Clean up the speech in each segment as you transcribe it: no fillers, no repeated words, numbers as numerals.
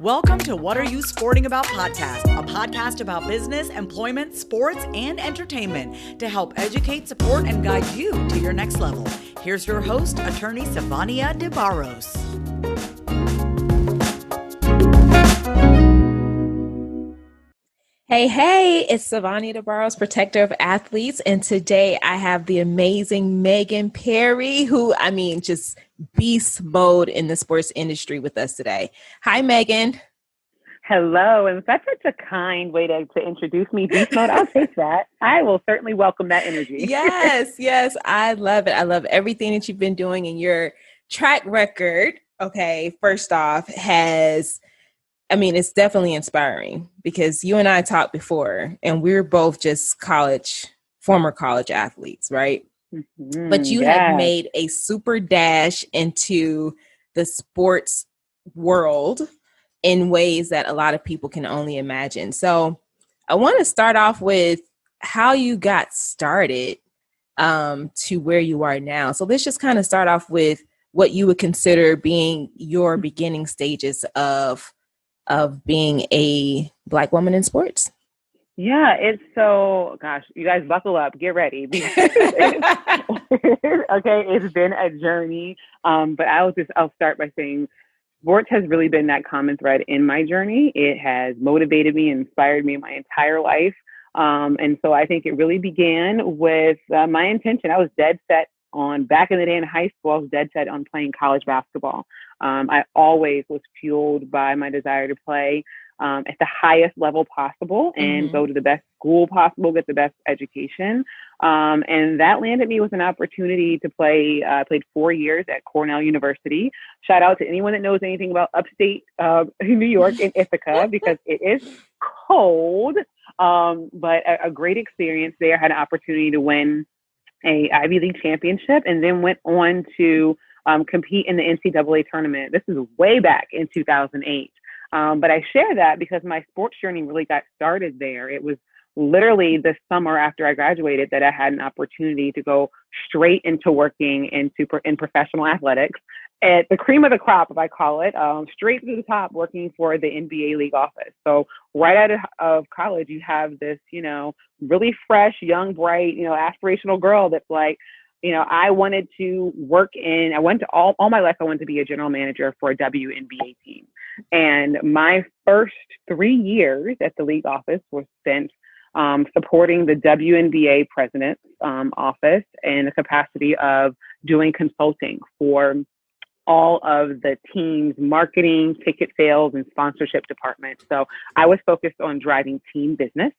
Welcome to What Are You Sporting About podcast, a podcast about business, employment, sports, and entertainment to help educate, support, and guide you to your next level. Here's your host, attorney Savania DeBarros. Hey, it's Savania DeBarros, protector of athletes. And today I have the amazing Megan Perry, who, just beast mode in the sports industry with us today. Hi, Megan. Hello, and that's such a kind way to introduce me. Beast mode, I'll take that. I will certainly welcome that energy. Yes, I love it. I love everything that you've been doing, and your track record, first off, it's definitely inspiring because you and I talked before and we're both just former college athletes, right? Mm-hmm, but you have made a super dash into the sports world in ways that a lot of people can only imagine. So I want to start off with how you got started to where you are now. So let's just kind of start off with what you would consider being your beginning stages of being a Black woman in sports. Yeah, it's so, you guys buckle up, get ready. It's been a journey. But I'll start by saying sports has really been that common thread in my journey. It has motivated me and inspired me my entire life. And so I think it really began with my intention. I was dead set back in the day in high school, I was dead set on playing college basketball. I always was fueled by my desire to play at the highest level possible and go to the best school possible, get the best education. And that landed me with an opportunity to play. I played 4 years at Cornell University. Shout out to anyone that knows anything about upstate New York in Ithaca, because it is cold, but a great experience there. I had an opportunity to win a Ivy League championship and then went on to compete in the NCAA tournament. This is way back in 2008. But I share that because my sports journey really got started there. It was literally the summer after I graduated that I had an opportunity to go straight into working in professional athletics at the cream of the crop, if I call it, straight to the top, working for the NBA league office. So right out of college, you have this, really fresh, young, bright, aspirational girl that's like, I wanted to all my life, I wanted to be a general manager for a WNBA team. And my first 3 years at the league office was spent supporting the WNBA President's office in the capacity of doing consulting for all of the team's marketing, ticket sales, and sponsorship departments. So I was focused on driving team business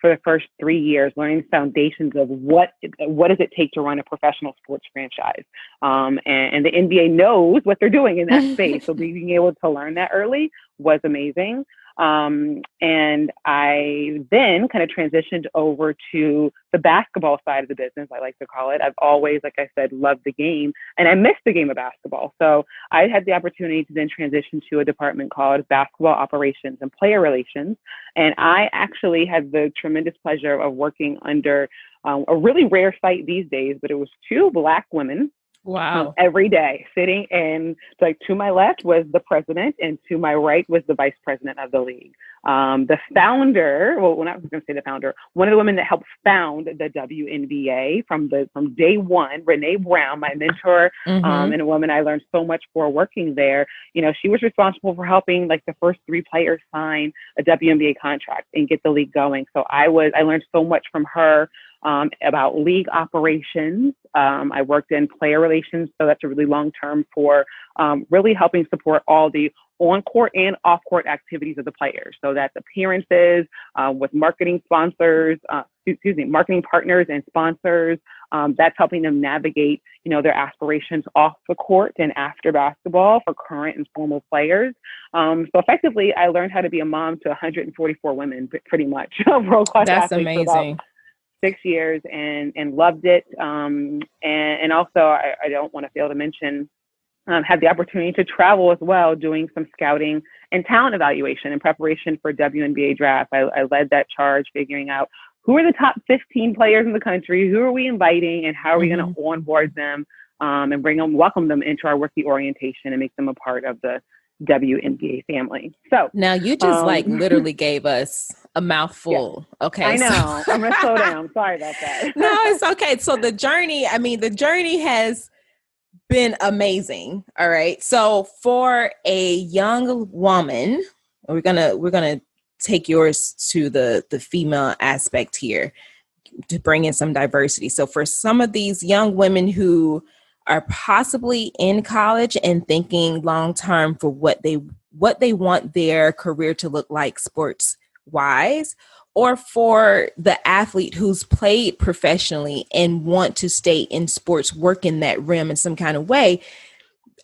for the first 3 years, learning the foundations of what does it take to run a professional sports franchise. And the NBA knows what they're doing in that space. So being able to learn that early was amazing. And I then kind of transitioned over to the basketball side of the business, I like to call it. I've always, like I said, loved the game, and I missed the game of basketball. So I had the opportunity to then transition to a department called basketball operations and player relations. And I actually had the tremendous pleasure of working under a really rare sight these days, but it was 2 Black women. Wow. Every day sitting, and to my left was the president and to my right was the vice president of the league. The founder, well, not going to say the founder, one of the women that helped found the WNBA from day one, Renee Brown, my mentor, and a woman I learned so much for working there. She was responsible for helping the first 3 players sign a WNBA contract and get the league going. So I learned so much from her. About league operations. I worked in player relations, so that's a really long term for really helping support all the on-court and off-court activities of the players. So that's appearances with marketing partners and sponsors. That's helping them navigate, their aspirations off the court and after basketball for current and former players. So effectively, I learned how to be a mom to 144 women, pretty much. World-class That's athletes. amazing. 6 years and loved it. And also, I don't want to fail to mention, had the opportunity to travel as well, doing some scouting and talent evaluation in preparation for WNBA draft. I led that charge, figuring out who are the top 15 players in the country, who are we inviting, and how are we going to onboard them and welcome them into our rookie orientation and make them a part of the WNBA family. So now you just literally gave us a mouthful. Yeah. Okay. I know. I'm going to slow down. Sorry about that. No, it's okay. So the journey has been amazing. All right. So for a young woman, we're gonna take yours to the female aspect here to bring in some diversity. So for some of these young women who are possibly in college and thinking long term for what they want their career to look like sports wise, or for the athlete who's played professionally and want to stay in sports, work in that rim in some kind of way.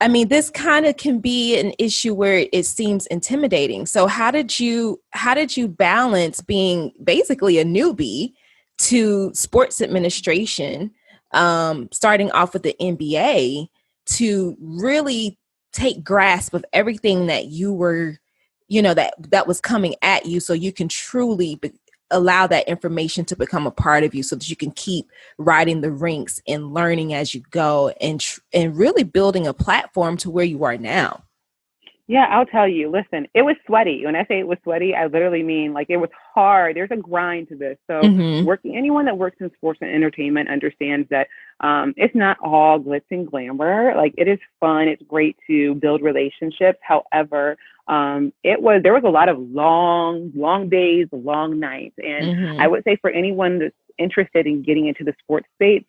I mean, this kind of can be an issue where it seems intimidating. So how did you balance being basically a newbie to sports administration, starting off with the NBA, to really take grasp of everything that you were, that was coming at you, so you can truly allow that information to become a part of you, so that you can keep riding the ranks and learning as you go, and really building a platform to where you are now? Yeah, I'll tell you. Listen, it was sweaty. When I say it was sweaty, I literally mean like it was hard. There's a grind to this. So anyone that works in sports and entertainment understands that it's not all glitz and glamour. Like, it is fun. It's great to build relationships. However, there was a lot of long days, long nights. And I would say for anyone that's interested in getting into the sports space,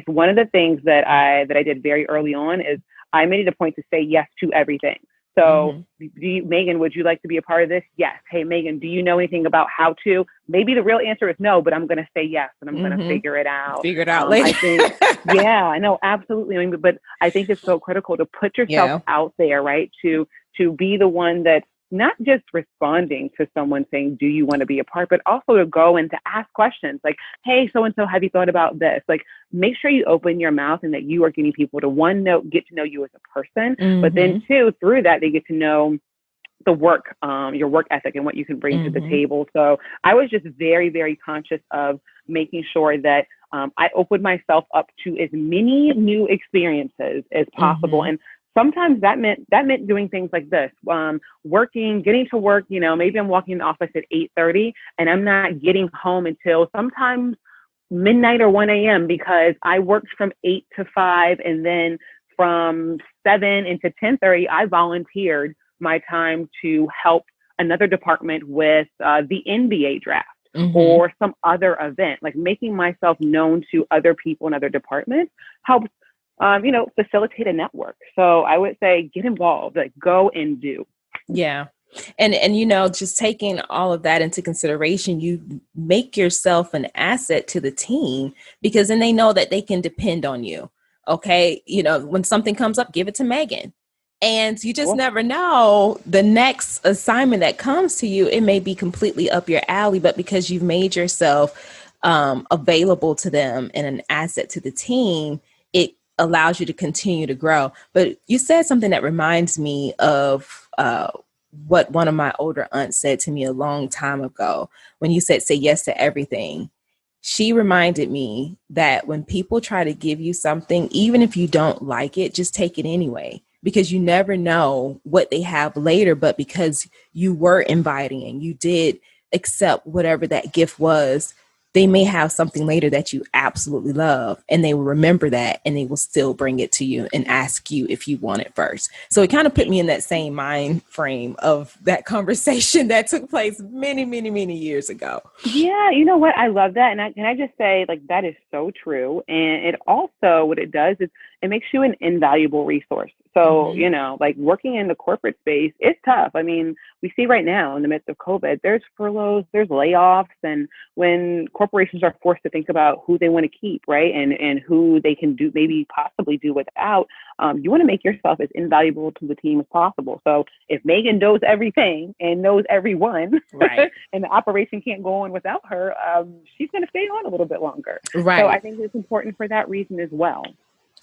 one of the things that I did very early on is I made it a point to say yes to everything. So, Megan, would you like to be a part of this? Yes. Hey, Megan, do you know anything about how to? Maybe the real answer is no, but I'm going to say yes, and I'm going to figure it out. Figure it out later. I think, yeah, I know, absolutely. I mean, but I think it's so critical to put yourself out there, right? To be the one that's not just responding to someone saying, do you want to be a part, but also to go and to ask questions like, hey, so-and-so, have you thought about this? Like, make sure you open your mouth and that you are getting people to, one, get to know you as a person, but then two, through that, they get to know the work, your work ethic and what you can bring to the table. So I was just very, very conscious of making sure that I opened myself up to as many new experiences as possible. And sometimes that meant doing things like this, getting to work, maybe I'm walking in the office at 8:30 and I'm not getting home until sometimes midnight or 1 a.m. because I worked from 8 to 5. And then from 7 into 10:30, I volunteered my time to help another department with the NBA draft or some other event. Like, making myself known to other people in other departments helps facilitate a network. So I would say get involved, like go and do. Yeah. And just taking all of that into consideration, you make yourself an asset to the team, because then they know that they can depend on you. Okay. When something comes up, give it to Megan. And you just never know, the next assignment that comes to you, it may be completely up your alley, but because you've made yourself available to them and an asset to the team, it allows you to continue to grow. But you said something that reminds me of what one of my older aunts said to me a long time ago. When you said, say yes to everything, she reminded me that when people try to give you something, even if you don't like it, just take it anyway, because you never know what they have later. But because you were inviting and you did accept whatever that gift was, they may have something later that you absolutely love, and they will remember that, and they will still bring it to you and ask you if you want it first. So it kind of put me in that same mind frame of that conversation that took place many, many, many years ago. Yeah, you know what? I love that. And can I just say, like, that is so true. And it also, what it does is it makes you an invaluable resource. So, like, working in the corporate space, it's tough. I mean, we see right now in the midst of COVID, there's furloughs, there's layoffs. And when corporations are forced to think about who they want to keep, right, and who they can do, maybe possibly do without, you want to make yourself as invaluable to the team as possible. So if Megan knows everything and knows everyone, right, and the operation can't go on without her, she's going to stay on a little bit longer. Right. So I think it's important for that reason as well.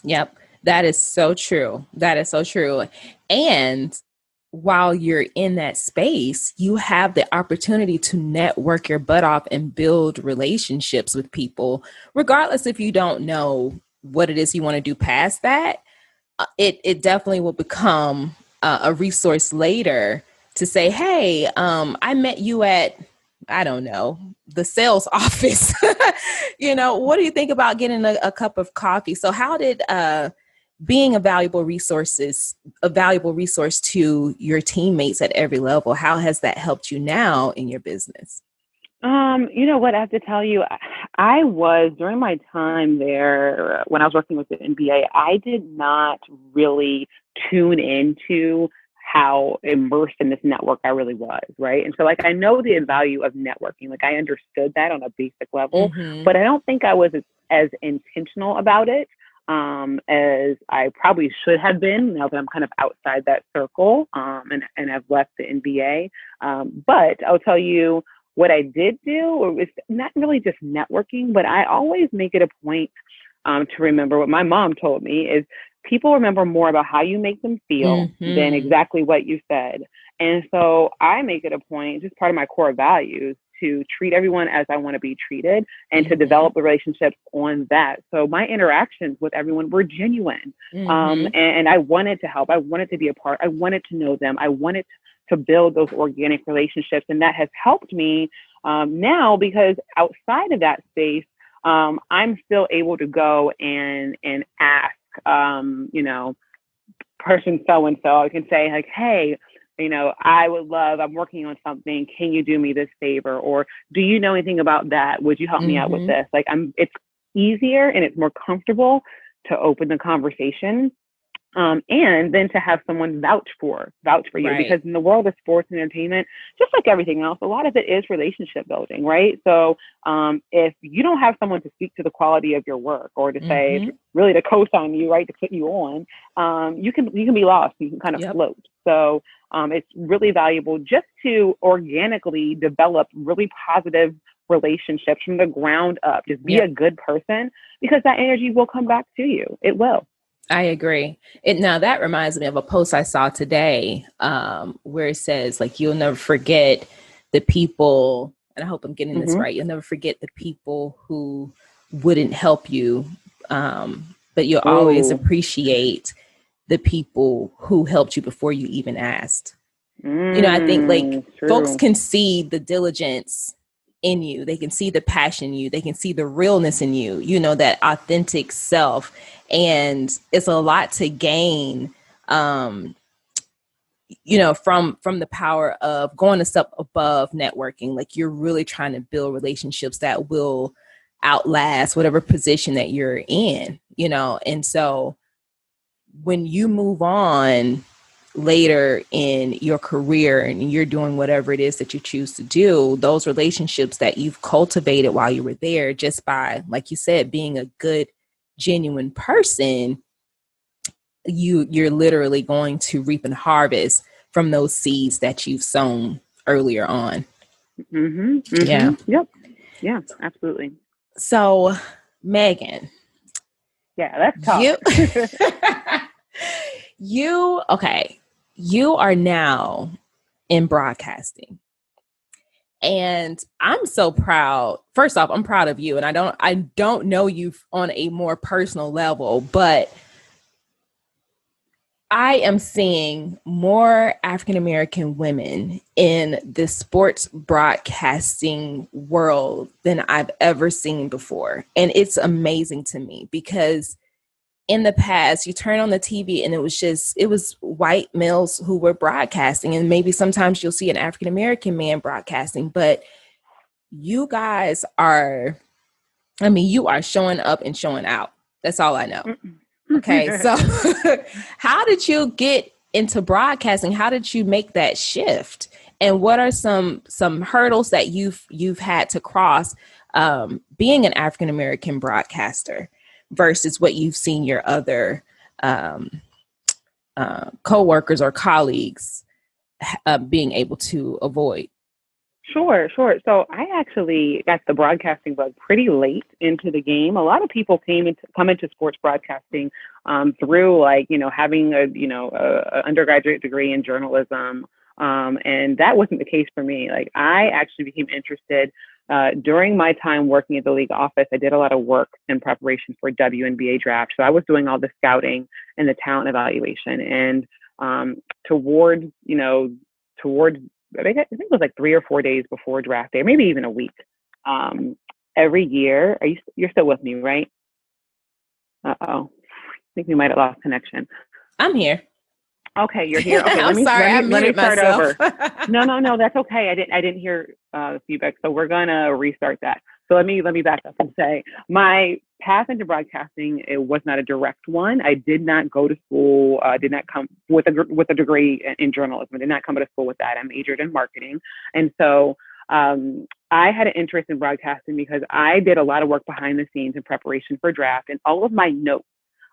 Yep. That is so true. That is so true. And while you're in that space, you have the opportunity to network your butt off and build relationships with people, regardless if you don't know what it is you want to do past that, it definitely will become a resource later to say, hey, I met you at, I don't know, the sales office. What do you think about getting a cup of coffee? So how did being a valuable resource to your teammates at every level, how has that helped you now in your business? You know what, I have to tell you, I was, during my time there, when I was working with the NBA, I did not really tune into how immersed in this network I really was, right? And so, like, I know the value of networking. Like, I understood that on a basic level, but I don't think I was as intentional about it as I probably should have been, now that I'm kind of outside that circle, and I've left the NBA. But I'll tell you, what I did do was not really just networking, but I always make it a point to remember what my mom told me is people remember more about how you make them feel than exactly what you said. And so I make it a point, just part of my core values, to treat everyone as I want to be treated and to develop the relationships on that. So my interactions with everyone were genuine. And I wanted to help. I wanted to be a part. I wanted to know them. I wanted to build those organic relationships. And that has helped me now, because outside of that space, I'm still able to go and ask, person so-and-so. I can say, like, hey, I'm working on something. Can you do me this favor? Or do you know anything about that? Would you help me out with this? Like, it's easier and it's more comfortable to open the conversation. And then to have someone vouch for you, right? Because in the world of sports and entertainment, just like everything else, a lot of it is relationship building, right? So if you don't have someone to speak to the quality of your work, or to say, really to co-sign you, right, to put you on, you can be lost. You can kind of float. So it's really valuable just to organically develop really positive relationships from the ground up. Just be a good person, because that energy will come back to you. It will. I agree. Now that reminds me of a post I saw today, where it says, like, you'll never forget the people, and I hope I'm getting this right. You'll never forget the people who wouldn't help you, but you'll always appreciate the people who helped you before you even asked. I think, like, folks can see the diligence in you. They can see the passion in you. They can see the realness in you, that authentic self. And it's a lot to gain, from the power of going a step above networking. Like, you're really trying to build relationships that will outlast whatever position that you're in, and so when you move on later in your career and you're doing whatever it is that you choose to do, those relationships that you've cultivated while you were there, just by, like you said, being a good, genuine person, you're literally going to reap and harvest from those seeds that you've sown earlier on. Yeah. Yep. Yeah, absolutely. So, Megan. Yeah, let's talk. You are now in broadcasting. And I'm so proud. First off, I'm proud of you. And I don't know you on a more personal level, but I am seeing more African-American women in the sports broadcasting world than I've ever seen before. And it's amazing to me, because in the past, you turn on the TV and it was white males who were broadcasting, and maybe sometimes you'll see an African-American man broadcasting, but you guys are showing up and showing out. That's all I know. Okay. So how did you get into broadcasting? How did you make that shift? And what are some hurdles that you've had to cross, being an African-American broadcaster, versus what you've seen your other coworkers or colleagues being able to avoid? Sure. So I actually got the broadcasting bug pretty late into the game. A lot of people come into sports broadcasting through, like, having a undergraduate degree in journalism, and that wasn't the case for me. Like, I actually became interested During my time working at the league office, I did a lot of work in preparation for WNBA draft. So I was doing all the scouting and the talent evaluation. And towards I think it was like 3 or 4 days before draft day, maybe even a week. Every year, you're still with me, right? Uh-oh. I think we might have lost connection. I'm here. Okay, you're here. Okay, I'm sorry, I muted myself. No, that's okay. I didn't hear feedback, so we're gonna restart that. So let me back up and say my path into broadcasting, it was not a direct one. I did not go to school. Did not come with a degree in journalism. I did not come to school with that. I majored in marketing, and so I had an interest in broadcasting because I did a lot of work behind the scenes in preparation for draft, and all of my notes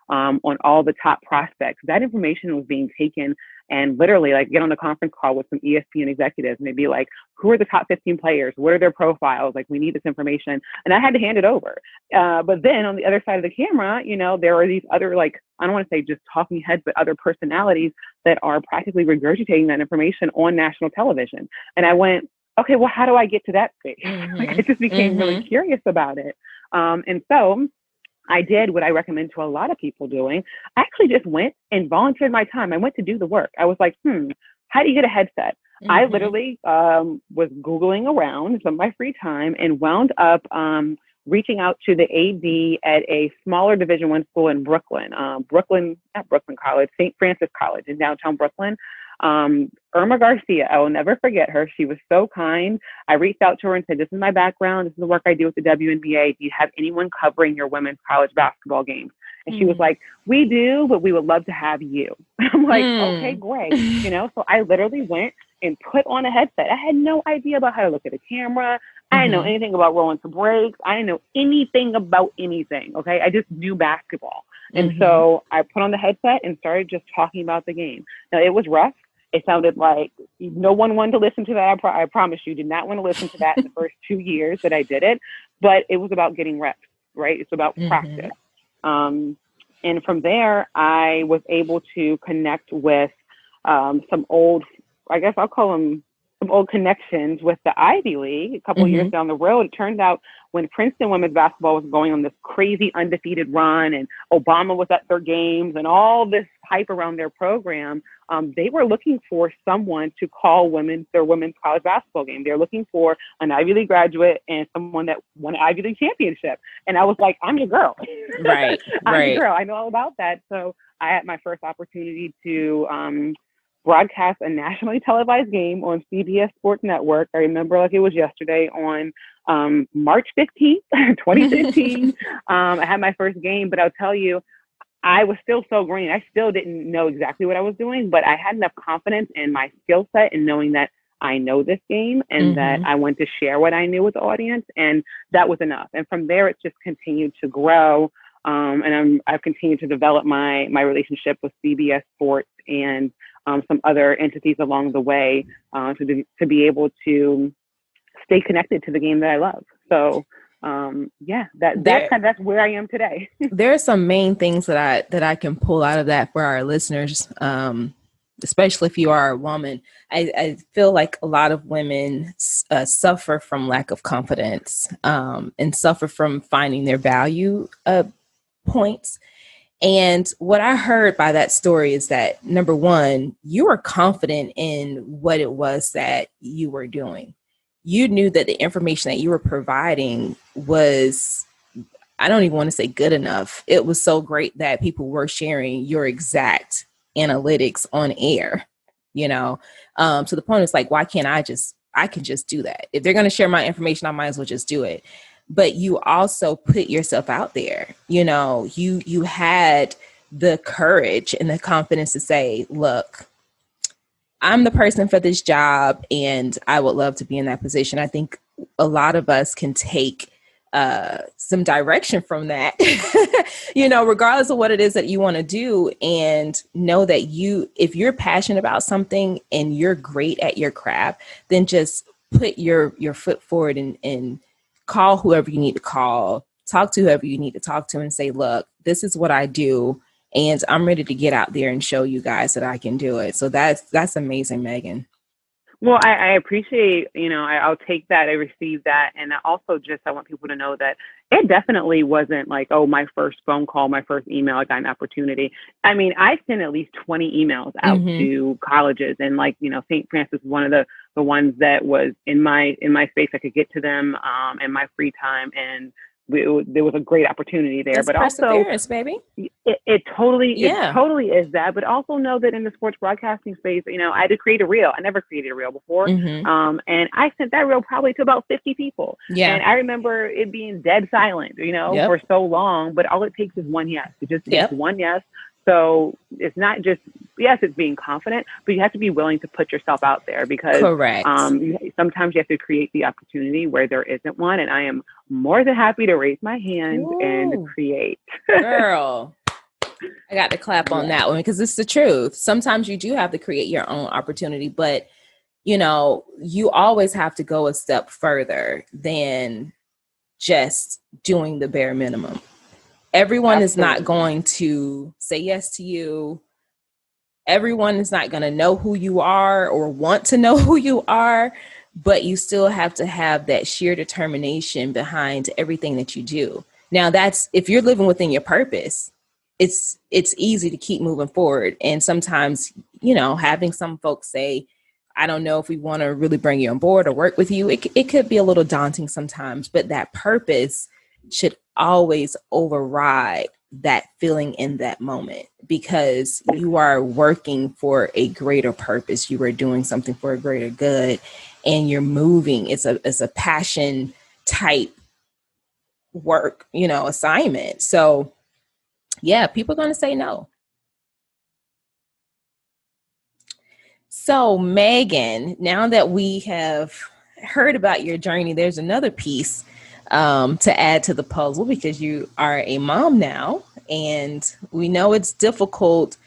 on all the top prospects, that information was being taken and literally like get on a conference call with some ESPN executives and they'd be like, who are the top 15 players? What are their profiles? Like, we need this information. And I had to hand it over. But then on the other side of the camera, there are these other, like, I don't want to say just talking heads, but other personalities that are practically regurgitating that information on national television. And I went, okay, well, how do I get to that space? Like, I just became really curious about it. And so I did what I recommend to a lot of people doing. I actually just went and volunteered my time. I went to do the work. I was like, how do you get a headset? I literally was Googling around some of my free time and wound up reaching out to the AD at a smaller Division I school in Brooklyn, not Brooklyn College, St. Francis College in downtown Brooklyn. Irma Garcia, I will never forget her. She was so kind. I reached out to her and said, this is my background. This is the work I do with the WNBA. Do you have anyone covering your women's college basketball games? And she was like, we do, but we would love to have you. I'm like, okay, great. So I literally went and put on a headset. I had no idea about how to look at a camera. I didn't know anything about rolling to breaks. I didn't know anything about anything. Okay. I just knew basketball. And so I put on the headset and started just talking about the game. Now, it was rough. It sounded like no one wanted to listen to that. I promise you, did not want to listen to that in the first 2 years that I did it. But it was about getting reps, right? It's about practice. And from there, I was able to connect with some old, I guess I'll call them some old connections with the Ivy League a couple of years down the road. It turned out when Princeton women's basketball was going on this crazy undefeated run and Obama was at their games and all this hype around their program, they were looking for someone to call their women's college basketball game. They're looking for an Ivy League graduate and someone that won an Ivy League championship. And I was like, I'm your girl. Right. I'm your girl. I know all about that. So I had my first opportunity to broadcast a nationally televised game on CBS Sports Network. I remember like it was yesterday on March 15th, 2015. I had my first game, but I'll tell you, I was still so green. I still didn't know exactly what I was doing, but I had enough confidence in my skill set and knowing that I know this game and that I want to share what I knew with the audience. And that was enough. And from there, it's just continued to grow. And I've continued to develop my relationship with CBS Sports and some other entities along the way to be able to stay connected to the game that I love. So that's where I am today. There are some main things that I can pull out of that for our listeners, especially if you are a woman. I feel like a lot of women suffer from lack of confidence and suffer from finding their value points. And what I heard by that story is that, number one, you were confident in what it was that you were doing. You knew that the information that you were providing was, I don't even want to say good enough. It was so great that people were sharing your exact analytics on air, to the point it's like, why can't I can just do that. If they're going to share my information, I might as well just do it. But you also put yourself out there, you had the courage and the confidence to say, look, I'm the person for this job and I would love to be in that position. I think a lot of us can take some direction from that, regardless of what it is that you want to do, and know that if you're passionate about something and you're great at your craft, then just put your foot forward and call whoever you need to call, talk to whoever you need to talk to and say, look, this is what I do. And I'm ready to get out there and show you guys that I can do it. So that's amazing, Megan. Well, I appreciate, I'll take that. I receive that. And I want people to know that it definitely wasn't like, oh, my first phone call, my first email, I got an opportunity. I mean, I sent at least 20 emails out to colleges, and St. Francis was one of the ones that was in my space. I could get to them in my free time, and there was a great opportunity there. That's but perseverance, baby. It totally is that. But also know that in the sports broadcasting space, I had to create a reel. I never created a reel before, and I sent that reel probably to about 50 people. Yeah, and I remember it being dead silent, for so long. But all it takes is one yes. It just takes one yes. So it's not just, yes, it's being confident, but you have to be willing to put yourself out there, because sometimes you have to create the opportunity where there isn't one. And I am more than happy to raise my hand and create. Girl, I got to clap on that one, because it's the truth. Sometimes you do have to create your own opportunity, but you always have to go a step further than just doing the bare minimum. Everyone is not going to say yes to you. Everyone is not going to know who you are or want to know who you are, but you still have to have that sheer determination behind everything that you do. Now, that's if you're living within your purpose, it's easy to keep moving forward. And sometimes, having some folks say, I don't know if we want to really bring you on board or work with you, it could be a little daunting sometimes, but that purpose should always override that feeling in that moment, because you are working for a greater purpose. You are doing something for a greater good, and you're moving. It's a passion type work, assignment. So yeah, people are going to say no. So Megan, now that we have heard about your journey, there's another piece to add to the puzzle, because you are a mom now, and we know it's difficult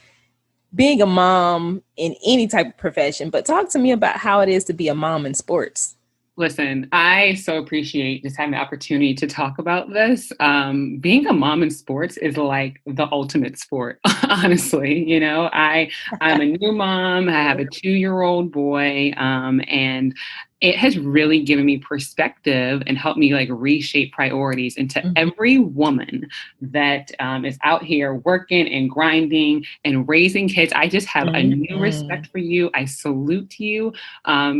being a mom in any type of profession, but talk to me about how it is to be a mom in sports. Listen, I so appreciate just having the opportunity to talk about this. Being a mom in sports is like the ultimate sport, honestly. I'm a new mom. I have a 2-year-old boy, and it has really given me perspective and helped me reshape priorities. And to every woman that is out here working and grinding and raising kids, I just have a new respect for you. I salute you,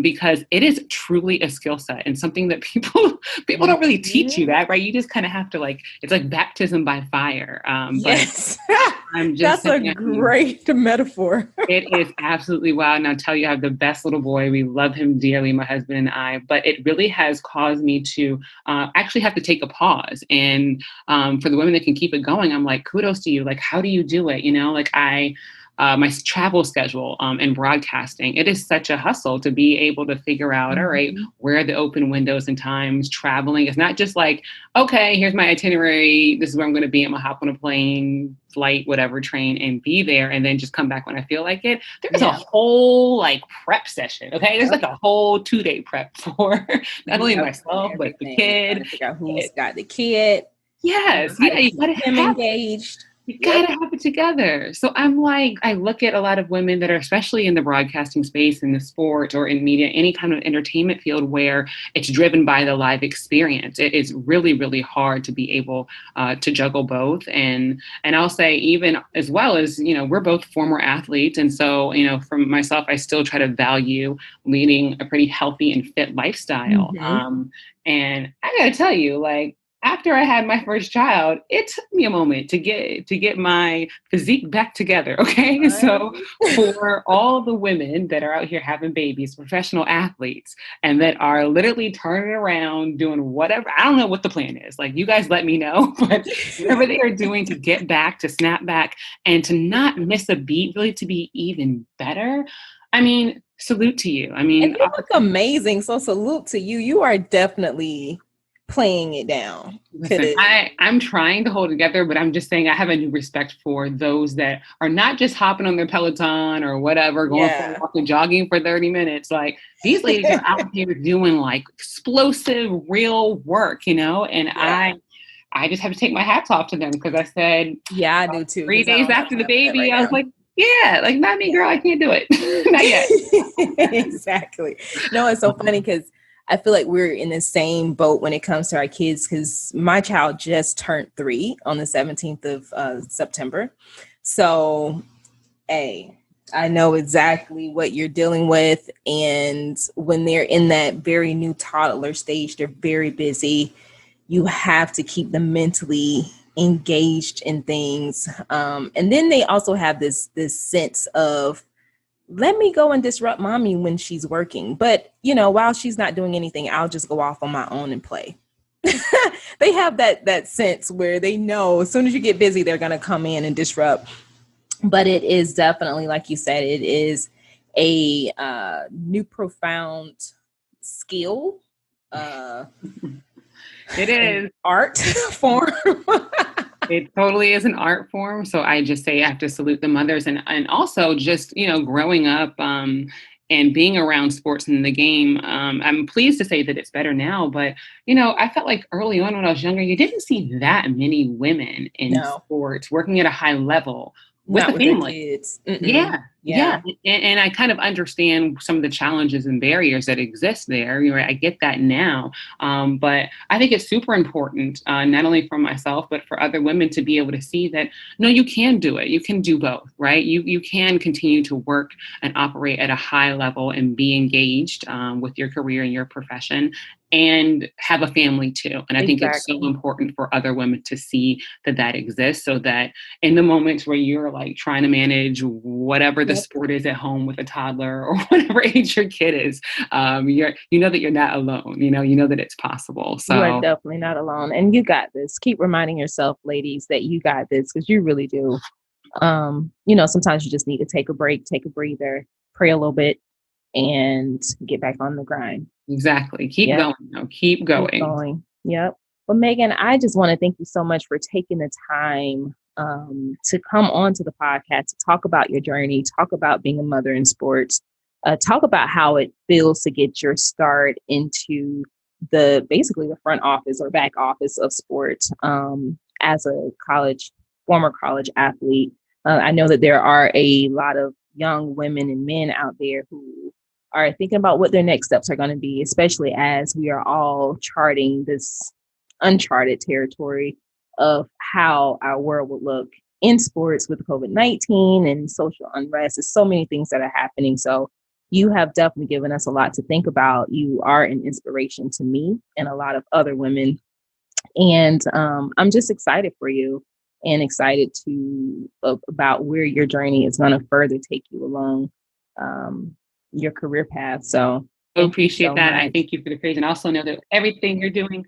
because it is truly a skill set and something that people don't really teach you that, right? You just kind of have to it's like baptism by fire. Yes. But I'm just that's a great metaphor. It is absolutely wild. And I'll tell you, I have the best little boy. We love him dearly, my husband and I, but it really has caused me to actually have to take a pause. And for the women that can keep it going, I'm like, kudos to you. How do you do it? My travel schedule and broadcasting, it is such a hustle to be able to figure out, all right, where are the open windows and times traveling? It's not just okay, here's my itinerary. This is where I'm going to be. I'm going to hop on a plane, flight, whatever, train, and be there, and then just come back when I feel like it. There's a whole prep session. Okay. There's a whole 2-day prep for not only myself, but the kid. Figure out who's got the kid. Yes. Yeah. You got to have engaged. You gotta have it together. So I'm I look at a lot of women that are especially in the broadcasting space, in the sports or in media, any kind of entertainment field where it's driven by the live experience. It is really, really hard to be able to juggle both. And I'll say, even as well as, we're both former athletes. And so, from myself, I still try to value leading a pretty healthy and fit lifestyle. And I gotta tell you, after I had my first child, it took me a moment to get my physique back together. Okay. Right. So for all the women that are out here having babies, professional athletes, and that are literally turning around, doing whatever, I don't know what the plan is. You guys let me know, but whatever they are doing to get back, to snap back, and to not miss a beat, really to be even better. I mean, salute to you. I mean, and you look amazing. So salute to you. You are definitely playing it down. Listen, I'm trying to hold it together, but I'm just saying I have a new respect for those that are not just hopping on their Peloton or whatever, going for a walk and jogging for 30 minutes. These ladies are out here doing explosive, real work, and I just have to take my hats off to them, because I said, I do too. 3 days after the baby, I was like, Yeah, like not me, girl. I can't do it. Not yet. Exactly. No, it's so funny because I feel like we're in the same boat when it comes to our kids, because my child just turned 3 on the 17th of September. So, I know exactly what you're dealing with. And when they're in that very new toddler stage, they're very busy. You have to keep them mentally engaged in things. And then they also have this sense of, let me go and disrupt mommy when she's working. But, while she's not doing anything, I'll just go off on my own and play. They have that sense where they know as soon as you get busy, they're going to come in and disrupt. But it is definitely, like you said, it is a new profound skill. It is art form. It totally is an art form. So I just say I have to salute the mothers, and also just, growing up and being around sports in the game. I'm pleased to say that it's better now, but, I felt like early on when I was younger, you didn't see that many women in sports working at a high level with Not the with family. their kids. Yeah. And I kind of understand some of the challenges and barriers that exist there. I get that now. But I think it's super important, not only for myself, but for other women to be able to see that, no, you can do it. You can do both, right? You can continue to work and operate at a high level and be engaged with your career and your profession, and have a family too. And I think it's so important for other women to see that exists, so that in the moments where you're like trying to manage whatever the sport is at home with a toddler or whatever age your kid is, you know that you're not alone. You know that it's possible. So you are definitely not alone, and you got this. Keep reminding yourself, ladies, that you got this, because you really do. Sometimes you just need to take a break, take a breather, pray a little bit, and get back on the grind. Exactly. Keep going. No, keep going. Keep going. Yep. Well, Megan, I just want to thank you so much for taking the time to come on to the podcast, to talk about your journey, talk about being a mother in sports, talk about how it feels to get your start into basically the front office or back office of sports as a former college athlete. I know that there are a lot of young women and men out there who are thinking about what their next steps are going to be, especially as we are all charting this uncharted territory of how our world will look in sports with COVID-19 and social unrest. There's so many things that are happening. So you have definitely given us a lot to think about. You are an inspiration to me and a lot of other women. And I'm just excited for you and excited about where your journey is going to further take you along your career path. So I appreciate that. I thank you for the praise, and also know that everything you're doing.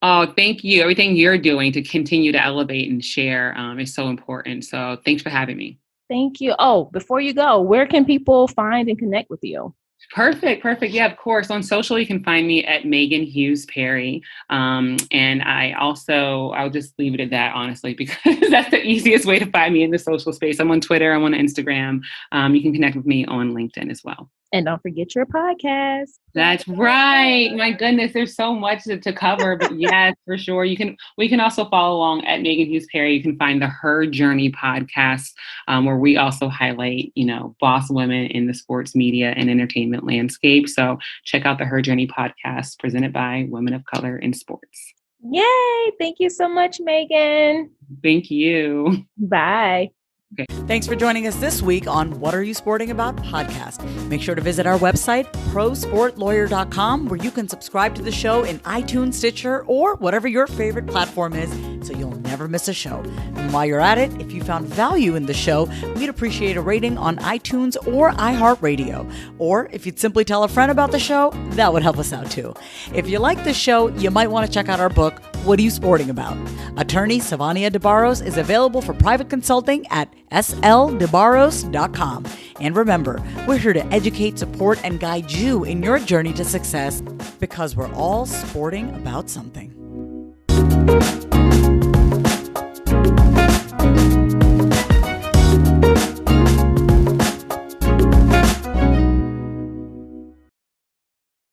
Oh, thank you. Everything you're doing to continue to elevate and share is so important. So thanks for having me. Thank you. Oh, before you go, where can people find and connect with you? Perfect. Yeah, of course. On social, you can find me at Megan Hughes Perry. And I'll just leave it at that, honestly, because that's the easiest way to find me in the social space. I'm on Twitter. I'm on Instagram. You can connect with me on LinkedIn as well. And don't forget your podcast. That's right. My goodness, there's so much to cover, but yes, for sure. We can also follow along at Megan Hughes Perry. You can find the Her Journey podcast, where we also highlight, boss women in the sports media and entertainment landscape. So check out the Her Journey podcast presented by Women of Color in Sports. Yay. Thank you so much, Megan. Thank you. Bye. Okay. Thanks for joining us this week on What Are You Sporting About podcast. Make sure to visit our website, prosportlawyer.com, where you can subscribe to the show in iTunes, Stitcher, or whatever your favorite platform is, so you'll never miss a show. And while you're at it, if you found value in the show, we'd appreciate a rating on iTunes or iHeartRadio. Or if you'd simply tell a friend about the show, that would help us out too. If you like the show, you might want to check out our book, What Are You Sporting About? Attorney Savania DeBarros is available for private consulting at sldebarros.com. And remember, we're here to educate, support, and guide you in your journey to success, because we're all sporting about something.